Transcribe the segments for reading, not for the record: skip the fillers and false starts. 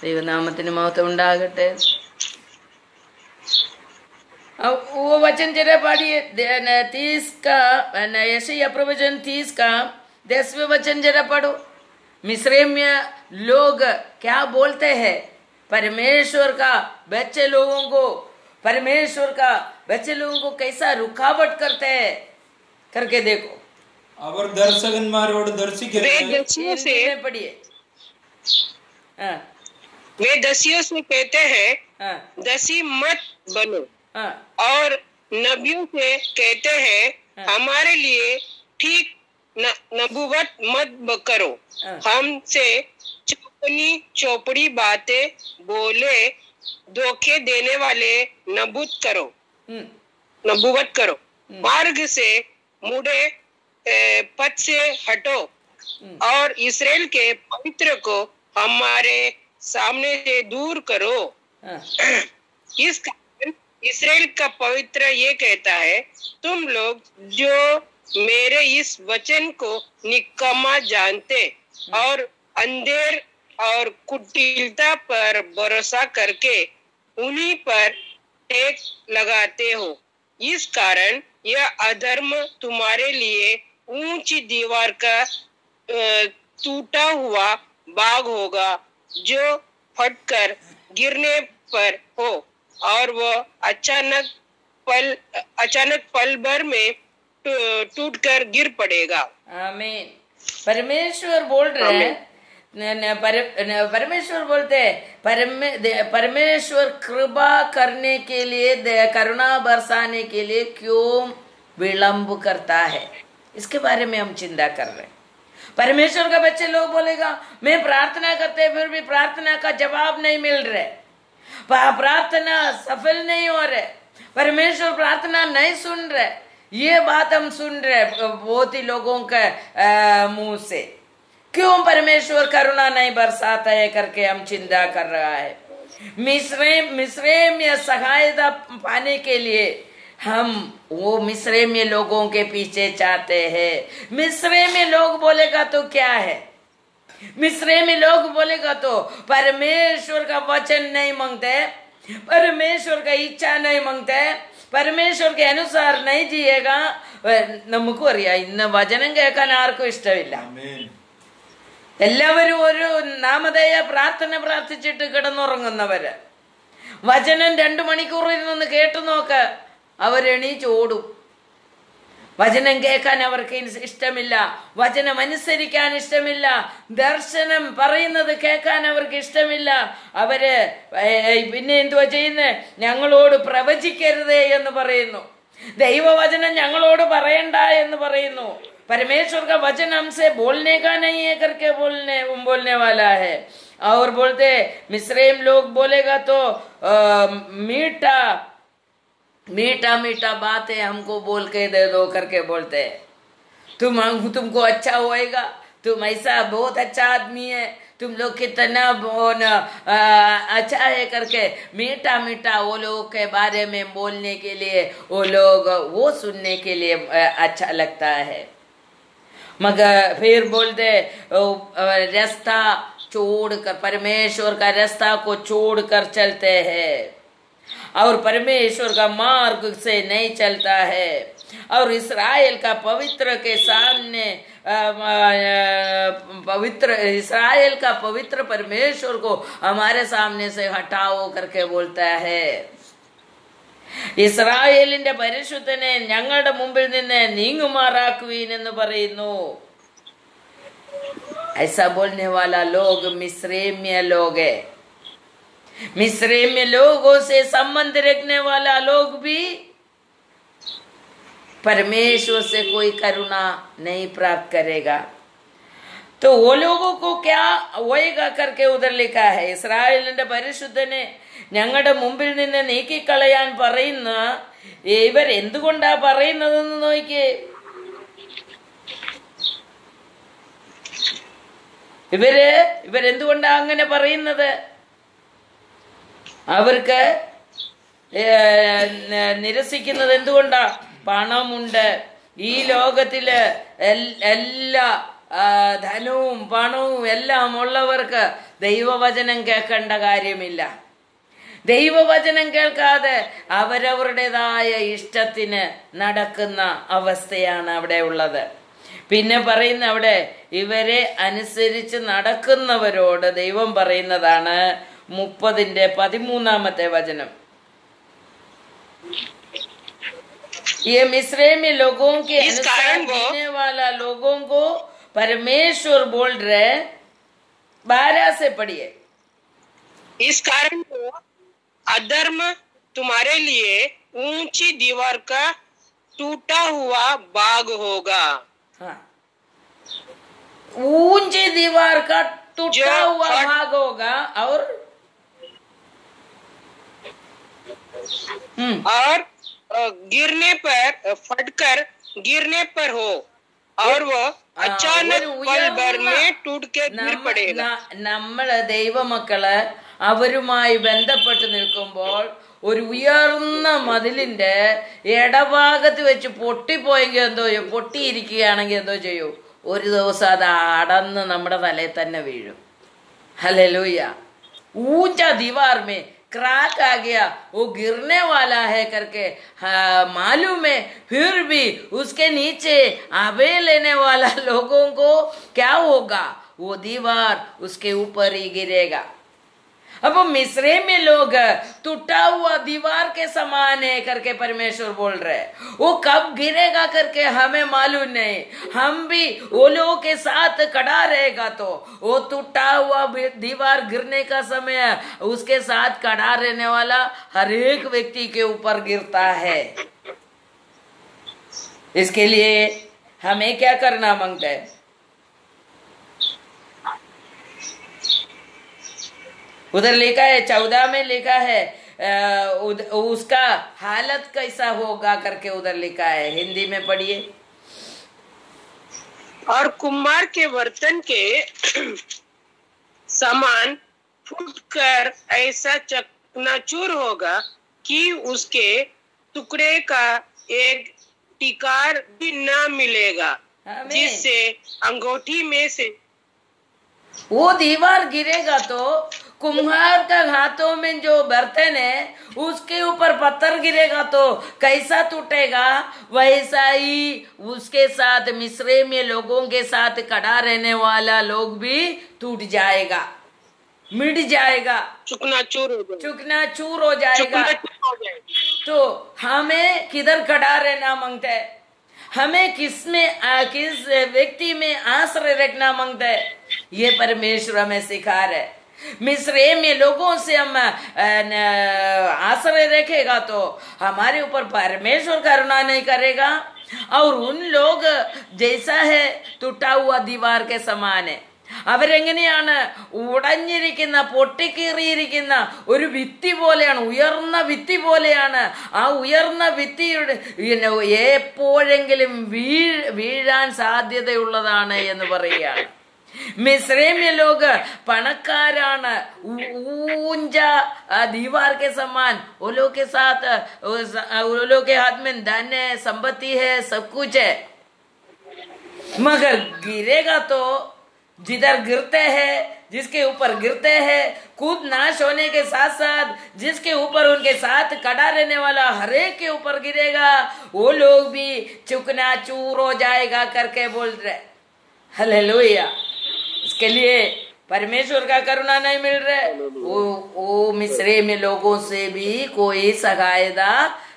ദൈവനാമത്തിന് മഹത്വം ഉണ്ടാകട്ടെ. वो वचन जरा पढ़िए 30 का यशायाह प्रवचन 30 का 10वें वचन जरा पढ़ो. मिस्र में लोग क्या बोलते हैं? परमेश्वर का बच्चे लोगों को कैसा रुकावट करते हैं करके देखो. അവർ ദർശകന്മാരോട് ദർശിക്കരുത്. पढ़िए. वे दसियों से कहते हैं दसी मत बनो, और नबियों से कहते हैं हमारे लिए ठीक नबूवत मत करो. हमसे चौपड़ी बातें बोले धोखे देने वाले नबूवत करो. मार्ग से मुड़े पथ से हटो और इसराइल के पवित्र को हमारे सामने से दूर करो. इस कारण इसराइल का पवित्र ये कहता है, तुम लोग जो मेरे इस वचन को निकम्मा जानते और अंधेर और कुटिलता पर भरोसा करके उन्हीं पर टेक लगाते हो. इस कारण यह अधर्म तुम्हारे लिए ऊंची दीवार का टूटा हुआ बाग होगा जो फटकर गिरने पर हो और वह अचानक पल भर में टूटकर गिर पड़ेगा. आमीन. परमेश्वर बोल रहे हैं, परमेश्वर बोलते हैं, परमेश्वर कृपा करने के लिए, करुणा बरसाने के लिए क्यों विलंब करता है. इसके बारे में हम चिंता कर रहे हैं. परमेश्वर का बच्चे लोग बोलेगा मैं प्रार्थना करते फिर भी प्रार्थना का जवाब नहीं मिल रहे, प्रार्थना सफल नहीं हो रहे, परमेश्वर प्रार्थना नहीं सुन रहे. ये बात हम सुन रहे बहुत ही लोगों के मुंह से. क्यों परमेश्वर करुणा नहीं बरसाता है करके हम चिंता कर रहा है. मिस्र में सहायता पाने के लिए हम वो मिस्र में लोगों के पीछे चाहते हैं. मिस्र में लोग बोलेगा तो क्या है? मिस्र में लोग बोलेगा तो परमेश्वर का वचन नहीं मांगते, परमेश्वर का इच्छा नहीं मांगते, परमेश्वर के अनुसार नहीं जिएगा. നമുക്ക് അറിയാം ഇന്ന് വചനം കേൾക്കാൻ ആർക്കും ഇഷ്ടമില്ല. എല്ലാവരും ഒരു നാമധേയ പ്രാർത്ഥന പ്രാർത്ഥിച്ചിട്ട് കിടന്നുറങ്ങുന്നവര്. വചനം 2 മണിക്കൂർ ഇരുന്നൊന്ന് കേട്ടു നോക്ക്, അവരെണീച്ചോടും. വചനം കേൾക്കാൻ അവർക്ക് ഇഷ്ടമില്ല, വചനം അനുസരിക്കാൻ ഇഷ്ടമില്ല, ദർശനം പറയുന്നത് കേൾക്കാൻ അവർക്ക് ഇഷ്ടമില്ല. അവര് പിന്നെ എന്തുവാ ചെയ്യുന്നത്? ഞങ്ങളോട് പ്രവചിക്കരുതേ എന്ന് പറയുന്നു, ദൈവവചനം ഞങ്ങളോട് പറയണ്ട എന്ന് പറയുന്നു. परमेश्वर का वचन हमसे बोलने का नहीं है करके बोलने वाला है. और बोलते मिस्रैम लोग बोलेगा तो मीठा मीठा बातें हमको बोल के दे दो करके बोलते हैं. तुमको अच्छा होएगा, तुम ऐसा बहुत अच्छा आदमी है, तुम लोग कितना अच्छा है करके मीठा वो लोग के बारे में बोलने के लिए वो लोग वो सुनने के लिए अच्छा लगता है. मगर फिर बोलते रास्ता छोड़कर, परमेश्वर का रास्ता को छोड़कर चलते हैं और परमेश्वर का मार्ग से नहीं चलता है. और इस्राएल का पवित्र के सामने इस्राएल का पवित्र परमेश्वर को हमारे सामने से हटाओ करके बोलता है. ഇസ്രായേലിന്റെ പരിശുദ്ധനെ ഞങ്ങളുടെ മുമ്പിൽ നിന്ന് നീങ്ങുമാറാക്കുവീൻ എന്ന് പറയുന്നു. ऐसा बोलने वाला लोग मिस्रैम्य लोग है. मिस्रैम्य लोगों से संबंध रखने वाला लोग भी परमेश्वर से कोई करुणा नहीं प्राप्त करेगा. तो वो लोगों को क्या होएगा करके उधर लिखा है. ഇസ്രായേലിന്റെ പരിശുദ്ധനെ ഞങ്ങളുടെ മുമ്പിൽ നിന്ന് നീക്കിക്കളയാൻ പറയുന്ന ഇവർ എന്തുകൊണ്ടാ പറയുന്നതെന്ന് നോക്കിയേ. ഇവരെന്തുകൊണ്ടാ അങ്ങനെ പറയുന്നത്? അവർക്ക് നിരസിക്കുന്നത് എന്തുകൊണ്ടാ? പണമുണ്ട്, ഈ ലോകത്തില് എല്ലാ ധനവും പണവും എല്ലാം ഉള്ളവർക്ക് ദൈവവചനം കേൾക്കേണ്ട കാര്യമില്ല. ദൈവവചനം കേൾക്കാതെ അവരവരുടേതായ ഇഷ്ടത്തിന് നടക്കുന്ന അവസ്ഥയാണ് അവിടെ ഉള്ളത്. പിന്നെ പറയുന്ന അവിടെ ഇവരെ അനുസരിച്ച് നടക്കുന്നവരോട് ദൈവം പറയുന്നതാണ് 30-13 വചനം. ये मिस्रैमी लोगों के अनुसार जीने वाला लोगों को परमेश्वर बोल रहे, 12 से पढ़िए। इस कारण को अधर्म तुम्हारे लिए ऊंची दीवार का टूटा हुआ बाग होगा। हाँ, ऊंची दीवार का टूटा हुआ भाग होगा और गिरने पर फटकर गिरने पर हो और वो अचानक पल भर में टूट के गिर पड़ेगा. നമ്മള് ദൈവമക്കള് അവരുമായി ബന്ധപ്പെട്ട് നിൽക്കുമ്പോൾ ഒരു ഉയർന്ന മതിലിന്റെ ഇടഭാഗത്ത് വെച്ച് പൊട്ടിപ്പോയെങ്കിൽ എന്തോ ചെയ്യും, പൊട്ടിയിരിക്കുകയാണെങ്കിൽ എന്തോ ചെയ്യൂ, ഒരു ദിവസം അത് അടന്ന് നമ്മുടെ തലയിൽ തന്നെ വീഴും. ഹല്ലേലൂയ. ऊंचा दीवार में क्रैक आ गया, वो गिरने वाला है करके मालूम है, फिर भी उसके नीचे आवे लेने वाला लोगों को क्या होगा, वो दीवार उसके ऊपर ही गिरेगा. अब मिस्र में लोग टूटा हुआ दीवार के समान है करके परमेश्वर बोल रहे, वो कब गिरेगा करके हमें मालूम नहीं. हम भी वो लोगों के साथ खड़ा रहेगा तो वो टूटा हुआ दीवार गिरने का समय उसके साथ खड़ा रहने वाला हर एक व्यक्ति के ऊपर गिरता है. इसके लिए हमें क्या करना मांगता है? उधर लिखा है 14 में लिखा है उसका हालत कैसा होगा करके उधर लिखा है. हिंदी में पढ़िए. और कुम्हार के बर्तन के समान फूटकर ऐसा चकनाचूर होगा कि उसके टुकड़े का एक टिकार भी न मिलेगा, जिससे अंगूठी में से वो दीवार गिरेगा तो कुम्हार का हाथों में जो बर्तन है उसके ऊपर पत्थर गिरेगा तो कैसा टूटेगा, वैसा ही उसके साथ मिस्र में लोगों के साथ खड़ा रहने वाला लोग भी टूट जाएगा, मिट जाएगा, चुकनाचूर हो जाएगा. तो हमें किधर खड़ा रहना मांगता है? हमें किस व्यक्ति में आश्रय रखना मांगता है? ये परमेश्वर हमें सिखा रहे. मिस्र में लोगों से हम आश्रय रखेगा तो हमारे ऊपर परमेश्वर करुणा नहीं करेगा, और उन लोग जैसा है टूटा हुआ दीवार के समान है. അവരെങ്ങനെയാണ്? ഉടഞ്ഞിരിക്കുന്ന പൊട്ടിക്കീറിയിരിക്കുന്ന ഒരു ഭിത്തി പോലെയാണ്, ഉയർന്ന ഭിത്തി പോലെയാണ്. ആ ഉയർന്ന ഭിത്തിയുടെ എപ്പോഴെങ്കിലും വീഴാൻ സാധ്യതയുള്ളതാണ് എന്ന് പറയുകയാണ്. मिस्र में लोग पणकाराना ऊंचा दीवार के समान, वो लोग के साथ वो लोग के हाथ में धन है, संपत्ति है, सब कुछ है, मगर गिरेगा तो जिधर गिरते हैं, जिसके ऊपर गिरते हैं, खुद नाश होने के साथ साथ जिसके ऊपर उनके साथ खड़ा रहने वाला हर एक के ऊपर गिरेगा, वो लोग भी चुकनाचूर हो जाएगा करके बोल रहे. हालेलुया. इसके लिए परमेश्वर का करुणा नहीं मिल रहा है. वो मिस्र में लोगों से भी कोई सहायता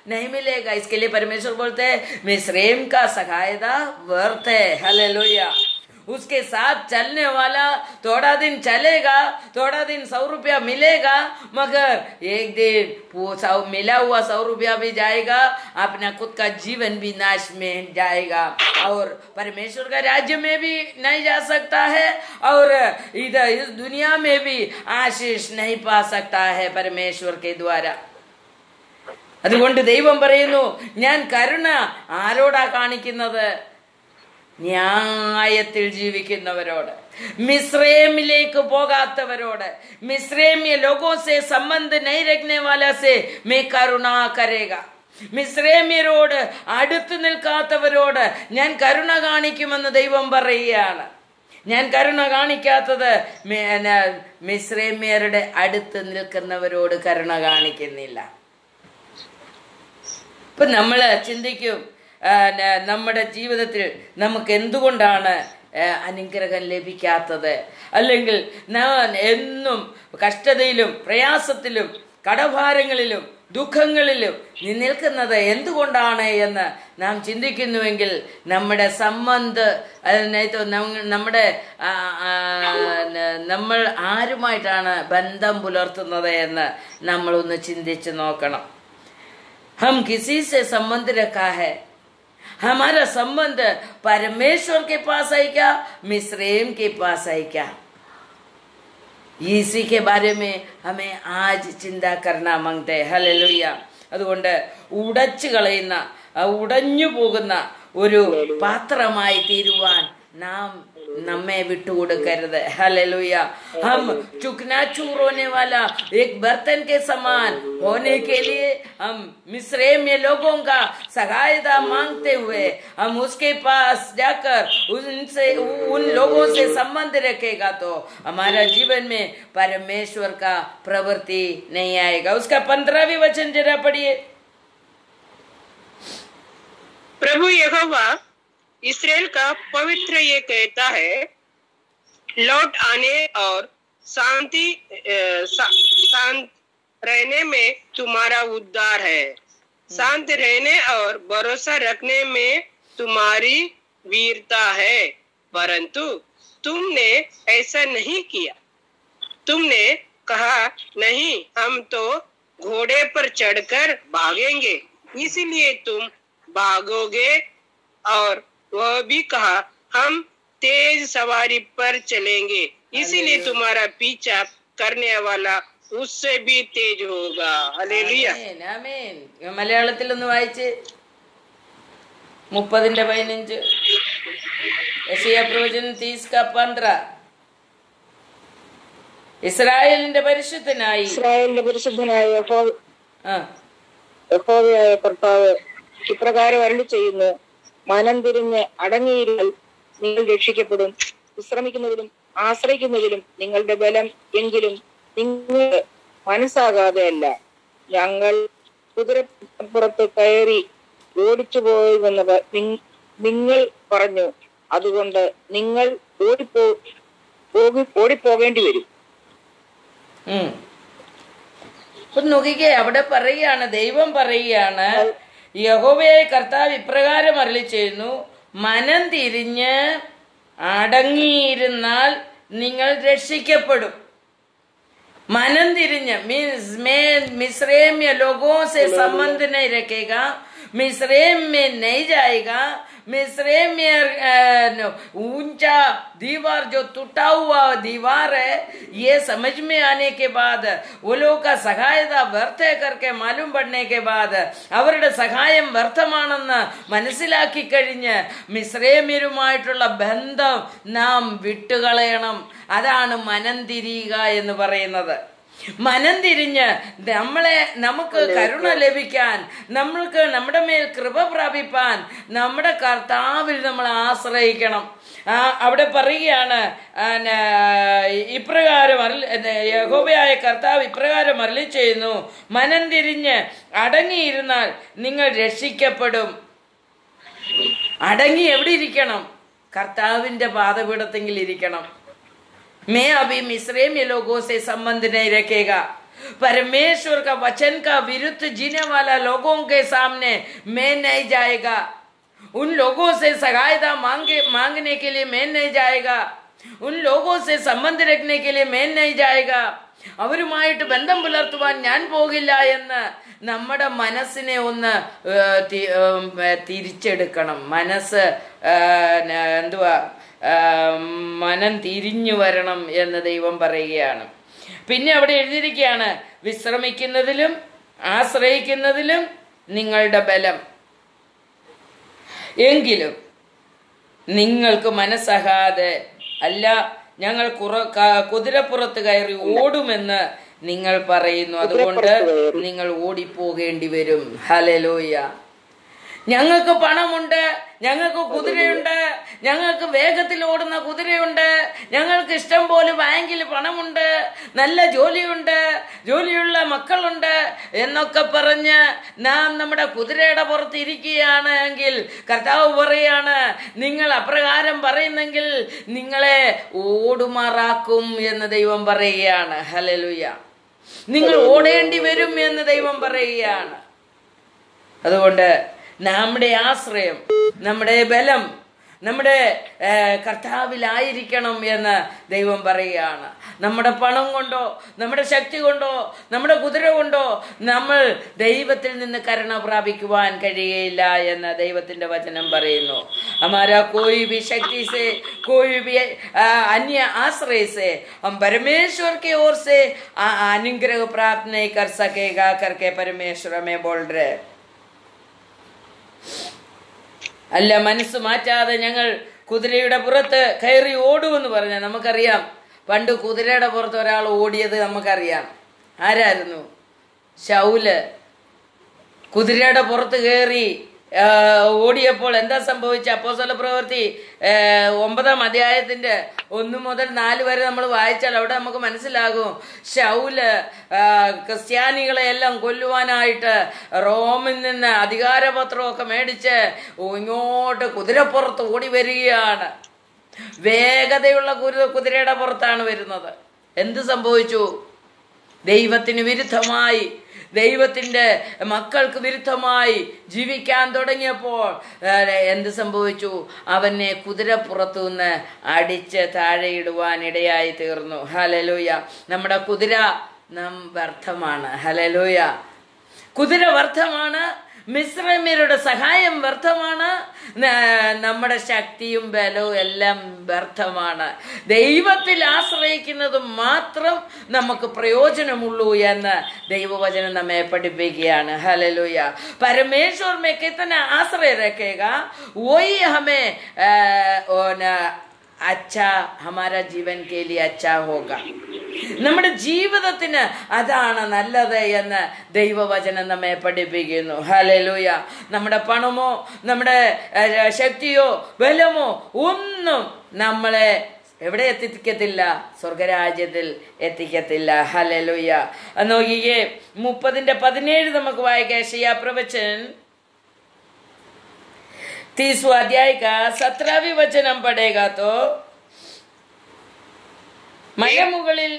नहीं मिलेगा. इसके लिए परमेश्वर बोलते हैं मिस्रैम का सहायता व्यर्थ है. हालेलुया. उसके साथ चलने वाला थोड़ा दिन चलेगा, थोड़ा दिन 100 रुपया मिलेगा, मगर एक दिन वो मिला हुआ 100 रुपया भी जाएगा, अपना खुद का जीवन भी नाश में जाएगा, और परमेश्वर का राज्य में भी नहीं जा सकता है, और इधर इस दुनिया में भी आशीष नहीं पा सकता है परमेश्वर के द्वारा. അതുകൊണ്ട് ദൈവം പറയുന്നു, ഞാൻ കരുണ ആരോടാ കാണിക്കുന്നത്? ന്യായത്തിൽ ജീവിക്കുന്നവരോട്, മിസ്രൈമിലേക്ക് പോകാത്തവരോട്, മിസ്രൈമിയ ലോगों से संबंध नहीं रखने वाला से मैं करुणा करेगा. മിസ്രൈമ്യരോട് അടുത്ത് നിൽക്കാത്തവരോട് ഞാൻ കരുണ കാണിക്കുമെന്ന് ദൈവം പറയുകയാണ്. ഞാൻ കരുണ കാണിക്കാത്തത് മിസ്രൈമ്യരുടെ അടുത്ത് നിൽക്കുന്നവരോട് കരുണ കാണിക്കുന്നില്ല. ഇപ്പൊ നമ്മള് ചിന്തിക്കും, നമ്മുടെ ജീവിതത്തിൽ നമുക്ക് എന്തുകൊണ്ടാണ് അനുഗ്രഹം ലഭിക്കാത്തത്, അല്ലെങ്കിൽ ഞാൻ എന്നും കഷ്ടതയിലും പ്രയാസത്തിലും കടഭാരങ്ങളിലും ദുഃഖങ്ങളിലും നിൽക്കുന്നത് എന്തുകൊണ്ടാണ് എന്ന് നാം ചിന്തിക്കുന്നുവെങ്കിൽ നമ്മുടെ നമ്മൾ ആരുമായിട്ടാണ് ബന്ധം പുലർത്തുന്നത് എന്ന് നമ്മളൊന്ന് ചിന്തിച്ച് നോക്കണം. हम किसी से संबंध रखा है, हमारा संबंध परमेश्वर के पास है क्या, मिस्रैम के पास है क्या? इसी के बारे में हमें आज चिंता करना मांगते हैं. ഹല്ലേലൂയ. അതുകൊണ്ട് ഉടച്ചു കളയുന്ന ഉടഞ്ഞു പോകുന്ന ഒരു പാത്രമായി തീരുവാൻ നാം നമ്മെ വിട്ടുകൊടുക്കരുത്. हालेलुया. हम चूर होने वाला एक बर्तन के समान होने के लिए हम मिस्रैम में लोगों का सहायता मांगते हुए हम उसके पास जाकर उन लोगों से संबंध रखेगा तो हमारा जीवन में परमेश्वर का प्रवृत्ति नहीं आएगा. उसका 15वां वचन जरा पढ़िए. प्रभु यहोवा इस्राएल का पवित्र ये कहता है, लौट आने और शांत रहने में तुम्हारा उद्धार है. शांत रहने और भरोसा रखने में तुम्हारी वीरता है. परंतु तुमने ऐसा नहीं किया. तुमने कहा, नहीं, हम तो घोड़े पर चढ़कर भागेंगे, इसलिए तुम भागोगे. और वह भी कहा, हम तेज सवारी पर चलेंगे, इसीलिए तुम्हारा पीछा करने वाला उससे भी तेज होगा. हालेलुया. ആമേൻ. മലയാളത്തിൽ ഒന്ന് വായിച്ച് 30:15. യെശയ്യാ പ്രവചനം 30:15. ഇസ്രായേലിന്റെ പരിശുദ്ധനായ യഹോവയായ കർത്താവ് ഇപ്രകാരം അരുളി ചെയ്യുന്നു, മനം തിരിഞ്ഞ് അടങ്ങിയിരുന്നാൽ നിങ്ങൾ രക്ഷിക്കപ്പെടും. വിശ്രമിക്കുന്നതിലും ആശ്രയിക്കുന്നതിലും നിങ്ങളുടെ ബലം എങ്കിലും നിങ്ങൾ മനസ്സാകാതെ അല്ല. ഞങ്ങൾ കുതിരപ്പുറത്ത് കയറി ഓടിച്ചു പോയെന്ന് നിങ്ങൾ പറഞ്ഞു, അതുകൊണ്ട് നിങ്ങൾ ഓടിപ്പോകേണ്ടി വരും. നോക്കിക്കേ, അവിടെ പറയുകയാണ്, ദൈവം പറയുകയാണ്, യഹോവയായ കർത്താവ് ഇപ്രകാരം അരുളി ചെയ്യുന്നു, മനം തിരിഞ്ഞ് അടങ്ങിയിരുന്നാൽ നിങ്ങൾ രക്ഷിക്കപ്പെടും. मन तिरिഞ്ഞ് मीन्स मैं मिस्रैम में लोगों से संबंध नहीं रखेगा, मिस्रैम में नहीं जाएगा, मिस्रैम में ऊंचा दीवार जो टूटा हुआ दीवार है ये समझ में आने के बाद वो लोग का സഹായത വ്യർത്ഥ करके मालूम पड़ने के बाद അവരുടെ സഹായം വ്യർത്ഥമാണെന്ന് മനസ്സിലാക്കി കഴിഞ്ഞ് മിസ്രൈമ്യരുമായിട്ടുള്ള ബന്ധം നാം വിട്ടുകളയണം. അതാണ് മനം തിരിയുക എന്ന് പറയുന്നത്. മനം തിരിഞ്ഞ് നമുക്ക് കരുണ ലഭിക്കാൻ, നമ്മൾക്ക് നമ്മുടെ മേൽ കൃപ പ്രാപിപ്പാൻ നമ്മുടെ കർത്താവിൽ നമ്മൾ ആശ്രയിക്കണം. അവിടെ പറയുകയാണ്, ഇപ്രകാരം യഹോവയായ കർത്താവ് ഇപ്രകാരം അരുളി ചെയ്യുന്നു, മനം തിരിഞ്ഞ് അടങ്ങിയിരുന്നാൽ നിങ്ങൾ രക്ഷിക്കപ്പെടും. അടങ്ങി എവിടെ ഇരിക്കണം? കർത്താവിന്റെ പാദപീഠത്തെങ്കിൽ ഇരിക്കണം. मैं अभी मिस्रैम लोगों से संबंध नहीं रखेगा, परमेश्वर का वचन का विरुद्ध जीने वाला लोगों के सामने मैं नहीं जाएगा, उन लोगों से सहायता मांगने के लिए मैं नहीं जाएगा, उन लोगों से संबंध रखने के लिए मैं नहीं जाएगा, അവരുമായിട്ട് ബന്ധം പുലർത്തുവാൻ ഞാൻ പോകില്ല എന്ന് നമ്മുടെ മനസ്സിനെ ഒന്ന് തിരിച്ചെടുക്കണം. മനസ്സ് മനം തിരിഞ്ഞു വരണം എന്ന് ദൈവം പറയുകയാണ്. പിന്നെ അവിടെ എഴുതിയിരിക്കുകയാണ്, വിശ്രമിക്കുന്നതിലും ആശ്രയിക്കുന്നതിലും നിങ്ങളുടെ ബലം എങ്കിലും നിങ്ങൾക്ക് മനസ്സാകാതെ അല്ല, ഞങ്ങൾ കുതിരപ്പുറത്ത് കയറി ഓടുമെന്ന് നിങ്ങൾ പറയുന്നു, അതുകൊണ്ട് നിങ്ങൾ ഓടിപ്പോകേണ്ടി വരും. ഹല്ലേലൂയ. ഞങ്ങൾക്ക് പണമുണ്ട്, ഞങ്ങൾക്ക് കുതിരയുണ്ട്, ഞങ്ങൾക്ക് വേഗത്തിൽ ഓടുന്ന കുതിരയുണ്ട്, ഞങ്ങൾക്ക് ഇഷ്ടം പോലെ ബാങ്കിൽ പണമുണ്ട്, നല്ല ജോലിയുണ്ട്, ജോലിയുള്ള മക്കളുണ്ട് എന്നൊക്കെ പറഞ്ഞ് നാം നമ്മുടെ കുതിരയുടെ പുറത്ത് ഇരിക്കുകയാണ് എങ്കിൽ കർത്താവ് പറയാണ്, നിങ്ങൾ അപ്രകാരം പറയുന്നെങ്കിൽ നിങ്ങളെ ഓടുമാറാക്കും എന്ന് ദൈവം പറയുകയാണ്. ഹല്ലേലൂയ. നിങ്ങൾ ഓടേണ്ടി വരും എന്ന് ദൈവം പറയുകയാണ്. അതുകൊണ്ട് നമ്മുടെ ആശ്രയം, നമ്മുടെ ബലം നമ്മുടെ കർത്താവിലായിരിക്കണം എന്ന് ദൈവം പറയുകയാണ്. നമ്മുടെ പണം കൊണ്ടോ നമ്മുടെ ശക്തി കൊണ്ടോ നമ്മുടെ കുതിര കൊണ്ടോ നമ്മൾ ദൈവത്തിൽ നിന്ന് കരുണ പ്രാപിക്കുവാൻ കഴിയുകയില്ല എന്ന് ദൈവത്തിന്റെ വചനം പറയുന്നു. हमारा कोई भी शक्ति से, कोई भी अन्य आश्रय से हम परमेश्वर की ओर से अनुग्रह प्राप्त नहीं कर सकेगा करके परमेश्वर में बोल रहे. അല്ല, മനസ്സ് മാറ്റാതെ ഞങ്ങൾ കുതിരയുടെ പുറത്ത് കയറി ഓടുമെന്ന് പറഞ്ഞ നമുക്കറിയാം. പണ്ട് കുതിരയുടെ പുറത്ത് ഒരാൾ ഓടിയത് നമുക്കറിയാം. ആരായിരുന്നു? ശൗല്. കുതിരയുടെ പുറത്ത് കയറി ഓടിയപ്പോൾ എന്താ സംഭവിച്ച? അപ്പോസ്തല പ്രവൃത്തി 9-ാം അധ്യായത്തിന്റെ 1 മുതൽ 4 വരെ നമ്മൾ വായിച്ചാൽ അവിടെ നമുക്ക് മനസ്സിലാകും. ശൗല് ക്രിസ്ത്യാനികളെ എല്ലാം കൊല്ലുവാനായിട്ട് റോമിൽ നിന്ന് അധികാരപത്രമൊക്കെ മേടിച്ച് ഇങ്ങോട്ട് കുതിരപ്പുറത്ത് ഓടി വരികയാണ്. വേഗതയുള്ള കുതിരയുടെ പുറത്താണ് വരുന്നത്. എന്ത് സംഭവിച്ചു? ദൈവത്തിന് വിരുദ്ധമായി, ദൈവത്തിന്റെ മക്കൾക്ക് വിരുദ്ധമായി ജീവിക്കാൻ തുടങ്ങിയപ്പോൾ എന്ത് സംഭവിച്ചു? അവനെ കുതിരപ്പുറത്തു നിന്ന് അടിച്ച് താഴെയിടുവാൻ ഇടയായി തീർന്നു. ഹല്ലേലൂയ. നമ്മുടെ കുതിര വ്യർത്ഥമാണ്. ഹല്ലേലൂയ. കുതിര വ്യർത്ഥമാണ്. മിസ്രൈമ്യരുടെ സഹായം വ്യർത്ഥമാണ്. നമ്മുടെ ശക്തിയും ബലവും എല്ലാം വ്യർത്ഥമാണ്. ദൈവത്തിൽ ആശ്രയിക്കുന്നത് മാത്രം നമുക്ക് പ്രയോജനമുള്ളൂ എന്ന് ദൈവവചനം നമ്മെ പഠിപ്പിക്കുകയാണ്. ഹല്ലേലൂയ. परमेश्वर में कितना आश्रय रखेगा वही हमें अच्छा हमारा जीवन के लिए अच्छा होगा. നമ്മുടെ ജീവിതത്തിന് അതാണ് നല്ലത് എന്ന് ദൈവവചനം നമ്മെ പഠിപ്പിക്കുന്നു. ഹല്ലേലൂയ. നമ്മുടെ പണമോ നമ്മുടെ ശക്തിയോ ബലമോ ഒന്നും നമ്മളെ എവിടെ എത്തിക്കത്തില്ല? സ്വർഗരാജ്യത്തിൽ എത്തിക്കത്തില്ല. ഹല്ലേലൂയ. നോക്കിയേ, 30-17 നമുക്ക് വായിക്കാം. യെശയ്യാ പ്രവചൻ 30वां अध्याय का 17वां वचन हम पढ़ेगा तो मलमुകളിൽ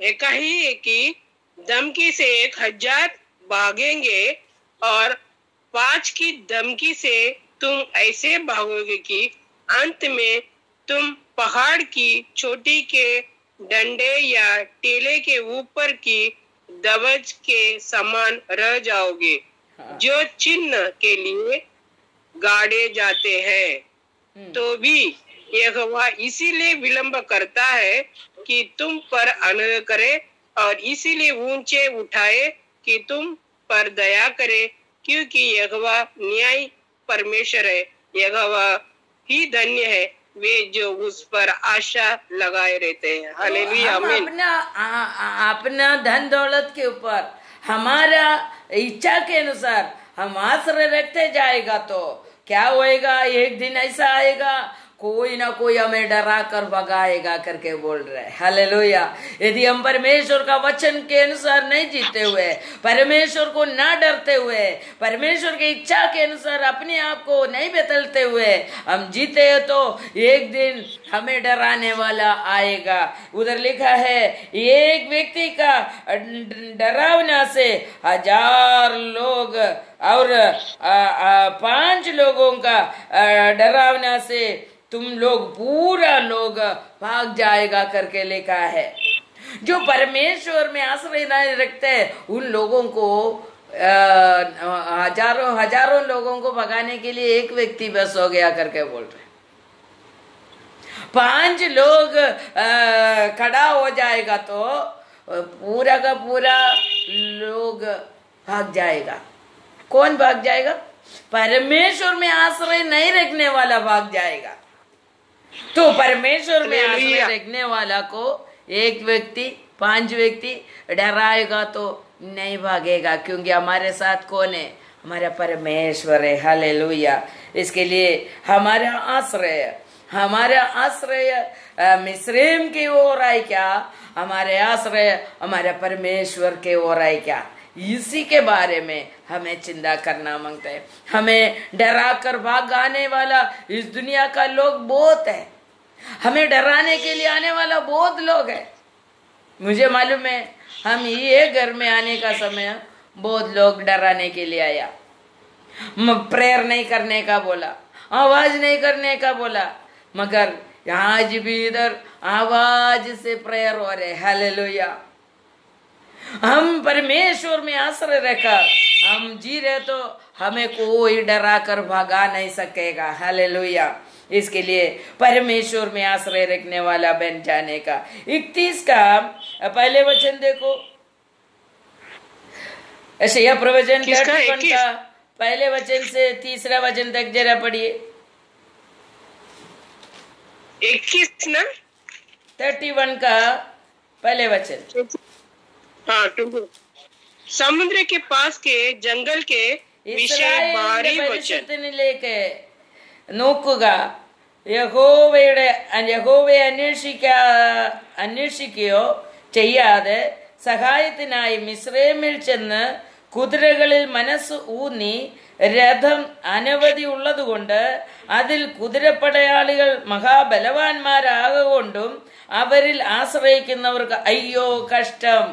एका ही की धमकी से 1000 भागेंगे और 5 की धमकी से तुम ऐसे भागोगे कि अंत में तुम पहाड़ की चोटी के डंडे या टीले के ऊपर की दबज के समान रह जाओगे, जो चिन्ह के लिए गाड़े जाते हैं. तो भी यहोवा इसीलिए विलंब करता है कि तुम पर अनुग्रह करे और इसीलिए ऊंचे उठाए कि तुम पर दया करे, क्योंकि यहोवा न्याय परमेश्वर है. यहोवा ही धन्य है वे जो उस पर आशा लगाए रहते हैं. हालेलुया. आमीन. अपना धन दौलत के ऊपर हमारा इच्छा के अनुसार हम आश्रय रखते जाएगा तो क्या होएगा? एक दिन ऐसा आएगा कोई ना कोई हमें डरा कर भगाएगा करके बोल रहे. हालेलुया. यदि हम परमेश्वर का वचन के अनुसार नहीं जीते हुए, परमेश्वर को ना डरते हुए, परमेश्वर की इच्छा के अनुसार अपने आप को नहीं बदलते हुए हम जीते हैं तो एक दिन हमें डराने वाला आएगा. उधर लिखा है, एक व्यक्ति का डरावना से 1000 लोग और 5 लोगों का डरावना से तुम लोग पूरा लोग भाग जाएगा करके लिखा है. जो परमेश्वर में आश्रय नहीं रखते उन लोगों को हजारों लोगों को भगाने के लिए एक व्यक्ति बस हो गया करके बोल रहे. 5 लोग खड़ा हो जाएगा तो पूरा का पूरा लोग भाग जाएगा. कौन भाग जाएगा? परमेश्वर में आश्रय नहीं रखने वाला भाग जाएगा. तो परमेश्वर में आश्रय रखने वाला को एक व्यक्ति 5 व्यक्ति डराएगा तो नहीं भागेगा, क्योंकि हमारे साथ कौन है? हमारा परमेश्वर है. हालेलुया. इसके लिए हमारा आश्रय, हमारा आश्रय मिस्रैम की ओर है क्या, हमारे आश्रय हमारे परमेश्वर के ओर है क्या, इसी के बारे में हमें चिंता करना मांगते हैं। हमें डरा कर भागाने वाला इस दुनिया का लोग बहुत है, हमें डराने के लिए आने वाला बहुत लोग है। मुझे मालूम है, हम ये घर में आने का समय बहुत लोग डराने के लिए आया, प्रेयर नहीं करने का बोला, आवाज नहीं करने का बोला, मगर आज भी इधर आवाज से प्रेयर हो रहे। हालेलुया। हम परमेश्वर में आश्रय रखकर हम जी रहे तो हमें कोई डरा कर भगा नहीं सकेगा। हालेलुया। इसके लिए परमेश्वर में आश्रय रखने वाला बन जाने का। 31 का पहले वचन देखो, ऐसे यह प्रवचन का पहले वचन से तीसरा वचन तक जरा पढ़िए। 21 ना 31 का पहले वचन। हाँ, समुद्र के पास के जंगल के विषय भारी वचन लेके നോക്കുക, യഹോവയെ അന്വേഷിക്കുകയോ ചെയ്യാതെ സഹായത്തിനായി മിസ്രൈമിൽ ചെന്ന് കുതിരകളിൽ മനസ്സ് ഊന്നി, രഥം അനവധി ഉള്ളതുകൊണ്ട് അതിൽ കുതിരപ്പടയാളികൾ മഹാബലവാന്മാരാകൊണ്ടും അവരിൽ ആശ്രയിക്കുന്നവർക്ക് അയ്യോ കഷ്ടം।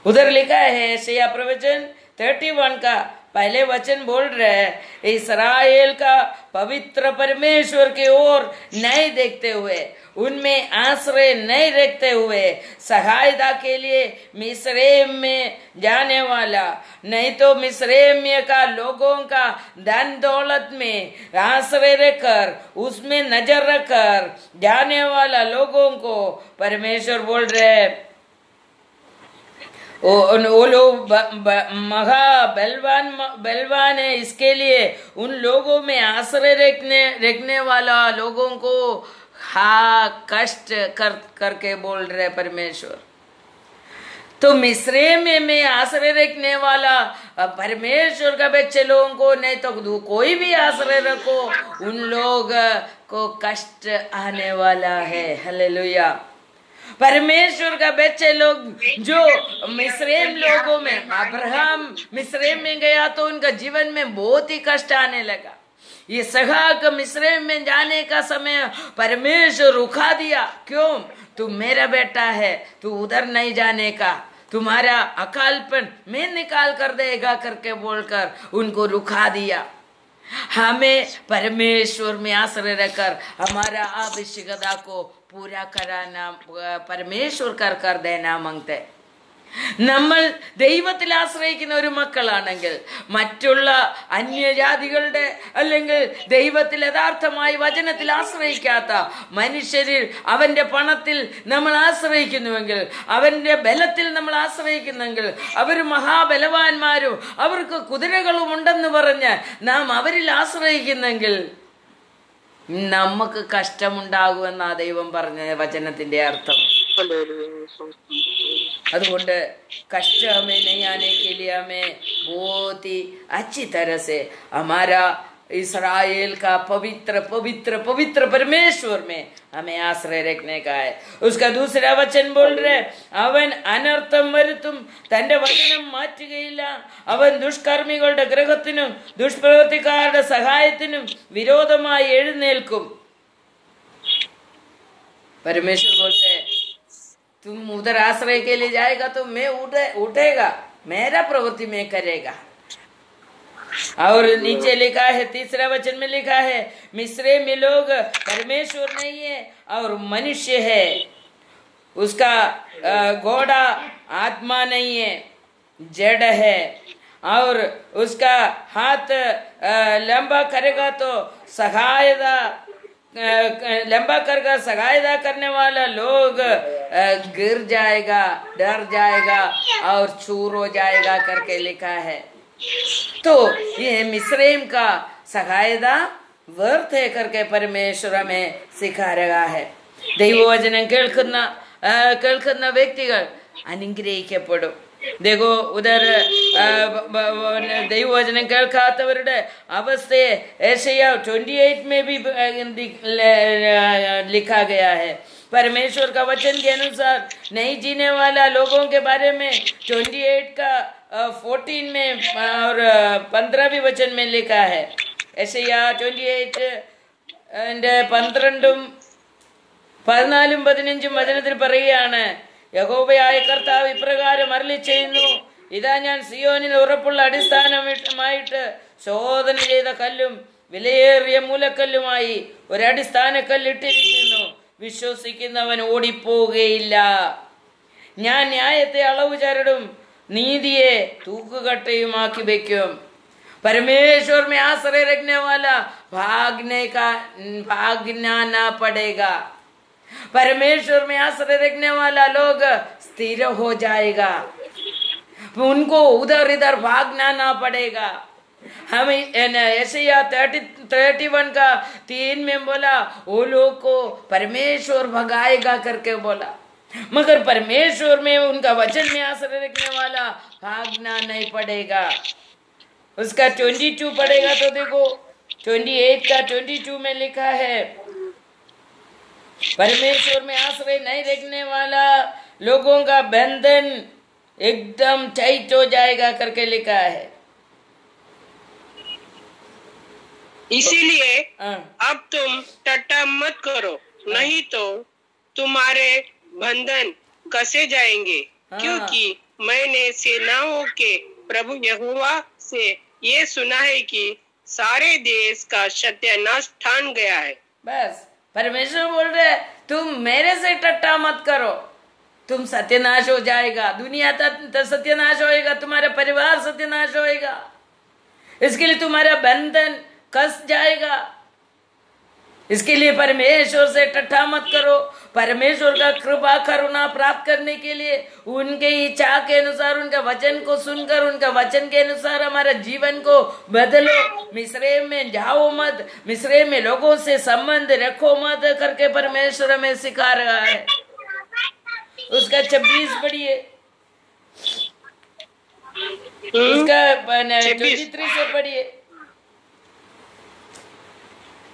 उधर लिखा है यशायाह प्रवचन 31 का पहले वचन बोल रहे हैं, इस्राएल का पवित्र परमेश्वर की ओर नहीं देखते हुए, उनमें आश्रय नहीं रखते हुए, सहायता के लिए मिस्रैम में जाने वाला, नहीं तो मिस्रैम का लोगों का धन दौलत में आश्रय रखकर उसमें नजर रखकर जाने वाला लोगों को परमेश्वर बोल रहे हैं, वो लोग महा बलवान है। इसके लिए उन लोगों में आश्रय रखने वाला लोगों को कष्ट करके बोल रहे परमेश्वर। तो मिस्रैम में आश्रय रखने वाला परमेश्वर का बच्चे लोगों को, नहीं तो कोई भी आश्रय रखो, उन लोग को कष्ट आने वाला है। हालेलुया। परमेश्वर का बच्चे लोग जो मिस्रैम लोगों में, अब्राहम मिस्रैम में गया तो उनका जीवन में बहुत ही कष्ट आने लगा। ये इसहाक मिस्रैम में जाने का समय परमेश्वर रुका दिया, क्यों? तू मेरा बेटा है, तू उधर नहीं जाने का, तुम्हारा अकालपन मैं निकाल कर देगा करके बोलकर उनको रुका दिया। हमें परमेश्वर में आश्रय रखकर हमारा आवश्यकता को पूरा कराना परमेश्वर कर देना मांगते। നമ്മൾ ദൈവത്തിൽ ആശ്രയിക്കുന്ന ഒരു മക്കളാണെങ്കിൽ മറ്റുള്ള അന്യജാതികളുടെ അല്ലെങ്കിൽ ദൈവത്തിൽ യഥാർത്ഥമായി വചനത്തിൽ ആശ്രയിക്കാത്ത മനുഷ്യരിൽ അവന്റെ പണത്തിൽ നമ്മൾ ആശ്രയിക്കുന്നുവെങ്കിൽ, അവന്റെ ബലത്തിൽ നമ്മൾ ആശ്രയിക്കുന്നെങ്കിൽ, അവർ മഹാബലവാന്മാരും അവർക്ക് കുതിരകളും ഉണ്ടെന്ന് പറഞ്ഞ് നാം അവരിൽ ആശ്രയിക്കുന്നെങ്കിൽ നമുക്ക് കഷ്ടമുണ്ടാകുമെന്നാ ദൈവം പറഞ്ഞ വചനത്തിന്റെ അർത്ഥം। അതുകൊണ്ട് कष्ट हमें नहीं आने के लिए हमें बहुत ही अच्छी तरह से हमारा इस्राएल का पवित्र पवित्र पवित्र परमेश्वर में हमें आश्रय रखने का है। उसका दूसरा वचन बोल रहे, അവൻ അനർത്ഥം വരുത്തും, തന്റെ വചനം മാറ്റുകയില്ല, അവൻ ദുഷ്കർമ്മികളുടെ ഗ്രഹത്തിനും ദുഷ്പ്രവൃത്തിക്കാരുടെ സഹായത്തിനും വിരോധമായി എഴുന്നേൽക്കും। परमेश्वर बोलते हैं, तुम उधर आश्रय के लिए जाएगा तो मैं उठेगा, मेरा प्रवृत्ति में करेगा। और नीचे लिखा है, तीसरा वचन में लिखा है, मिस्र में लोग परमेश्वर नहीं है और मनुष्य है, उसका घोड़ा आत्मा नहीं है, जड़ है, और उसका हाथ लंबा करेगा तो सहायता लंबा कर सहायता करने वाला लोग गिर जाएगा, डर जाएगा और चूर हो जाएगा करके लिखा है। तो ये मिस्रैम का सहायता व्यर्थ है करके परमेश्वर हमें सिखा रहा है। ദൈവവചനം കേൾക്കുന്ന വ്യക്തികൾ അനുഗ്രഹിക്കപ്പെടും. देखो उधर ദൈവവചനം കേൾക്കാത്തവരുടെ അവസ്ഥയെ ഏശയ്യ 28 में भी लिखा गया है। परमेश्वर का वचन के अनुसार नहीं जीने वाला लोगों के बारे में 28 का 14 में और 15वीं वचन में लिखा है। ഏശയ്യ 28 12 14 15 വചനത്തിൽ പറയുകയാണ്, യഹോവയായ കർത്താവ് ഇപ്രകാരം അരുളി ചെയ്യുന്നു, ഇതാ ഞാൻ സിയോനിൽ ഉറപ്പുള്ള അടിസ്ഥാനമായിട്ട് ശോധന ചെയ്ത കല്ലും വിലയേറിയ മൂലക്കല്ലുമായി ഒരടിസ്ഥാന കല്ലിട്ടിരിക്കുന്നു, വിശ്വസിക്കുന്നവൻ ഓടിപ്പോവുകയില്ല. ഞാൻ ന്യായത്തെ അളവ് ചരടും നീതിയെ തൂക്കുകട്ടയുമാക്കി വെക്കും. परमेश्वर में आश्रय रखने वाला भागना ना पड़ेगा। परमेश्वर में आश्रय रखने वाला लोग स्थिर हो जाएगा, उनको उधर इधर भागना ना पड़ेगा। हम यशायाह 31 का 3 में बोला वो लोग को परमेश्वर भगाएगा करके बोला, मगर परमेश्वर में उनका वचन में आश्रय रखने वाला भागना नहीं पड़ेगा। उसका 22 पढ़ेगा तो देखो 28 का 22 में लिखा है, परमेश्वर में आश्रय नहीं रखने वाला लोगों का बंधन एकदम टाइट हो जाएगा करके लिखा है। इसीलिए अब तुम टट्टा मत करो, नहीं तो तुम्हारे बंधन कसे जाएंगे, क्योंकि मैंने सेनाओं के प्रभु यहोवा से ये सुना है कि सारे देश का सत्यानाश ठान गया है। बस परमेश्वर बोल रहे तुम मेरे से टट्टा मत करो, तुम सत्यानाश हो जाएगा, दुनिया सत्यानाश होएगा, तुम्हारा परिवार सत्यानाश होएगा, इसके लिए तुम्हारा बंधन कस जाएगा। इसके लिए परमेश्वर से टट्टा मत करो। परमेश्वर का कृपा करुणा प्राप्त करने के लिए उनके इच्छा के अनुसार उनका वचन को सुनकर उनका वचन के अनुसार हमारा जीवन को बदलो। मिस्रैम में जाओ मत, मिस्रैम में लोगों से संबंध रखो मत करके परमेश्वर हमें सिखा रहा है। उसका 26 पढ़िए, उसका 23 से पढ़िए।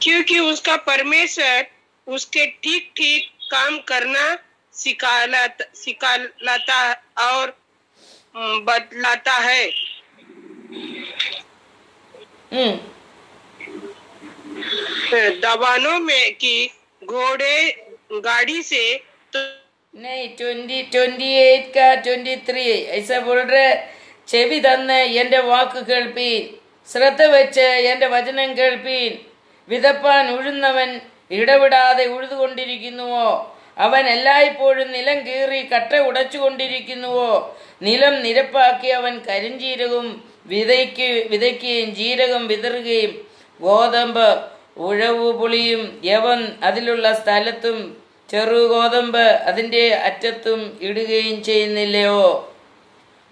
क्योंकि उसका परमेश्वर उसके ठीक ठीक काम करना सिखाता और बतलाता है। दबानों में कि घोड़े गाड़ी से तो नहीं 28 का 23 ऐसा बोल रहे, ചെവി തന്ന് എന്റെ വാക്ക് കേൾപ്പീൻ, ശ്രദ്ധ വെച്ച് എന്റെ വചനം കേൾപ്പീൻ. വിതപ്പാൻ ഉഴുന്നവൻ ഇടവിടാതെ ഉഴുതുകൊണ്ടിരിക്കുന്നുവോ? അവൻ എല്ലായ്പ്പോഴും നിലം കീറി കട്ട ഉടച്ചുകൊണ്ടിരിക്കുന്നുവോ? നിലം നിരപ്പാക്കി അവൻ കരിഞ്ചീരകവും വിതയ്ക്കുകയും ജീരകം വിതറുകയും ഗോതമ്പ് ഉഴവു പൊളിയും യവൻ അതിലുള്ള സ്ഥലത്തും ചെറു ഗോതമ്പ് അതിന്റെ അറ്റത്തും ഇടുകയും ചെയ്യുന്നില്ലയോ?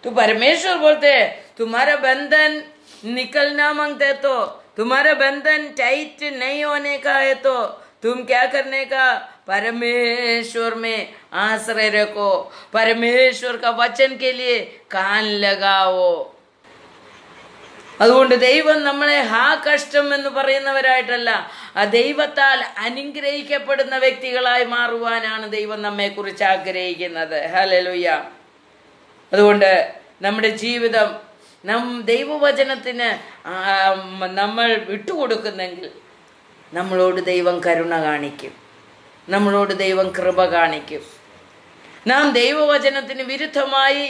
तो परमेश्वर बोलते तुम्हारा बंधन निकलना मांगते तो, तुम्हारा बंधन टाइट नहीं होने का है तो तुम क्या करने का? परमेश्वर में आश्रय रखो, परमेश्वर का वचन के लिए कान लगाओ. അതുകൊണ്ട് ദൈവം നമ്മളെ കഷ്ടം എന്ന് പറയുന്നവരായിട്ടല്ല, ആ ദൈവത്താൽ അനുഗ്രഹിക്കപ്പെടുന്ന വ്യക്തികളായി മാറുവാനാണ് ദൈവം നമ്മെ കുറിച്ച് ആഗ്രഹിക്കുന്നത്. ഹല്ലേലൂയ. അതുകൊണ്ട് നമ്മുടെ ജീവിതം ദൈവവചനത്തിന് നമ്മൾ വിട്ടുകൊടുക്കുന്നെങ്കിൽ നമ്മളോട് ദൈവം കരുണ കാണിക്കും, നമ്മളോട് ദൈവം കൃപ കാണിക്കും. നാം ദൈവവചനത്തിന് വിരുദ്ധമായി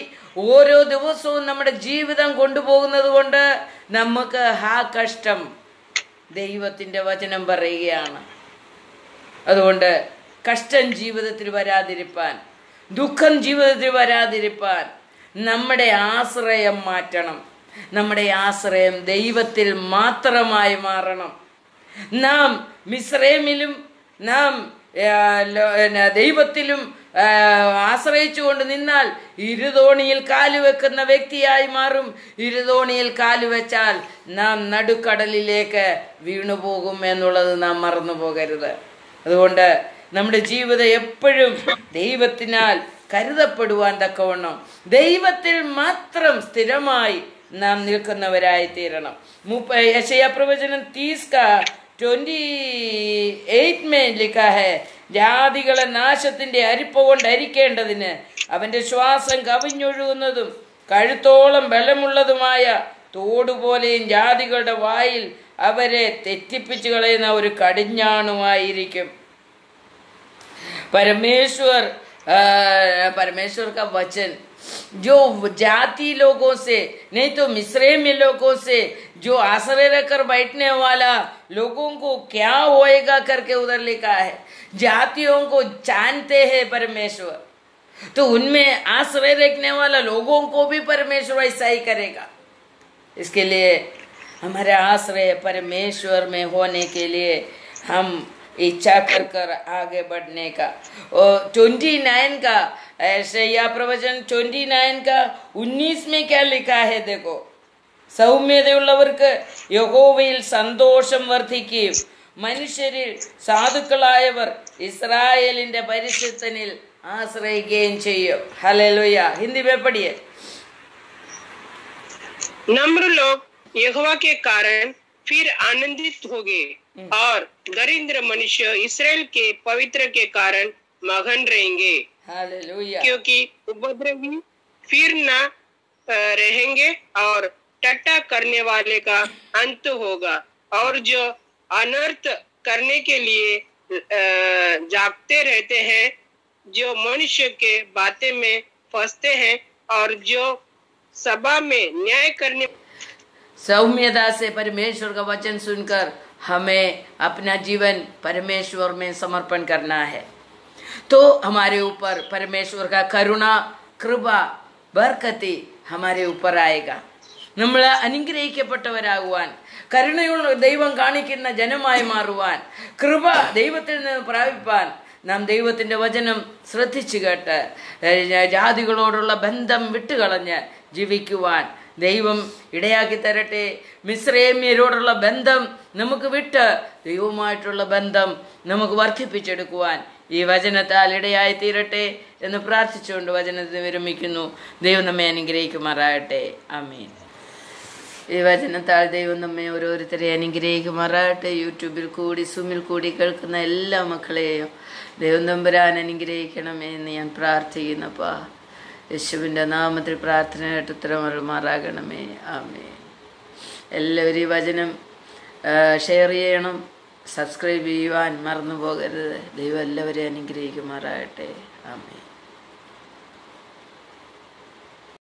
ഓരോ ദിവസവും നമ്മുടെ ജീവിതം കൊണ്ടുപോകുന്നത് കൊണ്ട് നമുക്ക് കഷ്ടം ദൈവത്തിൻ്റെ വചനം പറയുകയാണ്. അതുകൊണ്ട് കഷ്ടം ജീവിതത്തിൽ വരാതിരിപ്പാൻ, ദുഃഖം ജീവിതത്തിൽ വരാതിരിപ്പാൻ നമ്മുടെ ആശ്രയം മാറ്റണം. നമ്മുടെ ആശ്രയം ദൈവത്തിൽ മാത്രമായി മാറണം. നാം മിസ്രൈമിലും നാം ദൈവത്തിലും ആശ്രയിച്ചുകൊണ്ട് നിന്നാൽ ഇരുതോണിയിൽ കാലുവെക്കുന്ന വ്യക്തിയായി മാറും. ഇരുതോണിയിൽ കാലുവെച്ചാൽ നാം നടുക്കടലിലേക്ക് വീണുപോകും എന്നുള്ളത് നാം മറന്നു പോകരുത്. അതുകൊണ്ട് നമ്മുടെ ജീവിതം എപ്പോഴും ദൈവത്തിനാൽ കരുതപ്പെടുവാൻ തക്കവണ്ണം ദൈവത്തിൽ മാത്രം സ്ഥിരമായി നാം നിൽക്കുന്നവരായി തീരണം. യശയ്യാ പ്രവചനം 30:28 में लिखा है, ജാതികളെ നാശത്തിന്റെ അരിപ്പ കൊണ്ട് അരിക്കേണ്ടതിന് അവന്റെ ശ്വാസം കവിഞ്ഞൊഴുകുന്നതും കഴുത്തോളം ബലമുള്ളതുമായ തോടുപോലെയും ജാതികളുടെ വായിൽ അവരെ തെറ്റിപ്പിച്ചു കളയുന്ന ഒരു കടിഞ്ഞാണുമായിരിക്കും. परमेश्वर का वचन जो जाति लोगों से नहीं तो मिस्रैमी लोगों से जो आश्रय रखकर बैठने वाला लोगों को क्या होएगा करके उधर लिखा है. जातियों को जानते हैं परमेश्वर, तो उनमें आश्रय रखने वाला लोगों को भी परमेश्वर ऐसा ही करेगा. इसके लिए हमारे आश्रय परमेश्वर में होने के लिए हम इच्छा कर कर आगे बढ़ने का. और 29 का यशायाह प्रवचन 29 का 19 में क्या लिखा है देखो, സൗമ്യതയുള്ളവർക്ക് യഹോവയിൽ സന്തോഷം വർദ്ധിക്കുകയും മനുഷ്യരിൽ സാധുക്കളായവർ ഇസ്രായേലിന്റെ പരിശുദ്ധനിൽ ആശ്രയിക്കുകയും ചെയ്യും. ഹല്ലേലൂയ. हिंदी में पढ़िए. नम्र लोग यहोवा के कारण फिर आनंदित होंगे और दरिद्र मनुष्य इसराइल के पवित्र के कारण मगन रहेंगे. हालेलुया. क्योंकि उपद्रवी फिर न रहेंगे और टट्टा करने वाले का अंत होगा, और जो अनर्थ करने के लिए जागते रहते हैं, जो मनुष्य के बातें में फंसते हैं और जो सभा में न्याय करने. सौम्यता से परमेश्वर का वचन सुनकर हमें अपना जीवन परमेश्वर में समर्पण करना है, तो हमारे ऊपर परमेश्वर का करुणा कृपा बरकती हमारे ऊपर आएगा. നമ്മൾ അനുഗ്രഹിക്കപ്പെട്ടവരാകുവാൻ, കരുണയുള്ള ദൈവം കാണിക്കുന്ന ജനമായി മാറുവാൻ, കൃപ ദൈവത്തിൽ നിന്ന് പ്രാപിപ്പാൻ നാം ദൈവത്തിന്റെ വചനം ശ്രദ്ധിച്ചു കേട്ട് ജാതികളോടുള്ള ബന്ധം വിട്ടുകളഞ്ഞ് ജീവിക്കുവാൻ ദൈവം ഇടയാക്കി തരട്ടെ. മിസ്രൈമ്യരോടുള്ള ബന്ധം നമുക്ക് വിട്ട് ദൈവവുമായിട്ടുള്ള ബന്ധം നമുക്ക് വർദ്ധിപ്പിച്ചെടുക്കുവാൻ ഈ വചനത്താൽ ഇടയായി തീരട്ടെ എന്ന് പ്രാർത്ഥിച്ചുകൊണ്ട് വചനത്തിന് വിരമിക്കുന്നു. ദൈവം നമ്മെ അനുഗ്രഹിക്കുമാറാകട്ടെ. ആമേൻ. ഈ വചനത്താൽ ദൈവം നമ്മെ ഓരോരുത്തരെ അനുഗ്രഹിക്കുമാറാകട്ടെ. യൂട്യൂബിൽ കൂടി സൂമിൽ കൂടി കേൾക്കുന്ന എല്ലാ മക്കളെയും ദൈവം തമ്പുരാൻ അനുഗ്രഹിക്കണമേ എന്ന് ഞാൻ പ്രാർത്ഥിക്കുന്നപ്പാ. യേശുവിൻ്റെ നാമത്തിൽ പ്രാർത്ഥന കേട്ട് ഉത്തരമരുമാറാകണമേ. ആമേൻ. എല്ലാവരും ഈ വചനം ഷെയർ ചെയ്യണം, സബ്സ്ക്രൈബ് ചെയ്യുവാൻ മറന്നു പോകരുത്. ദൈവം എല്ലാവരെയും അനുഗ്രഹിക്കുമാറാകട്ടെ. ആമേൻ.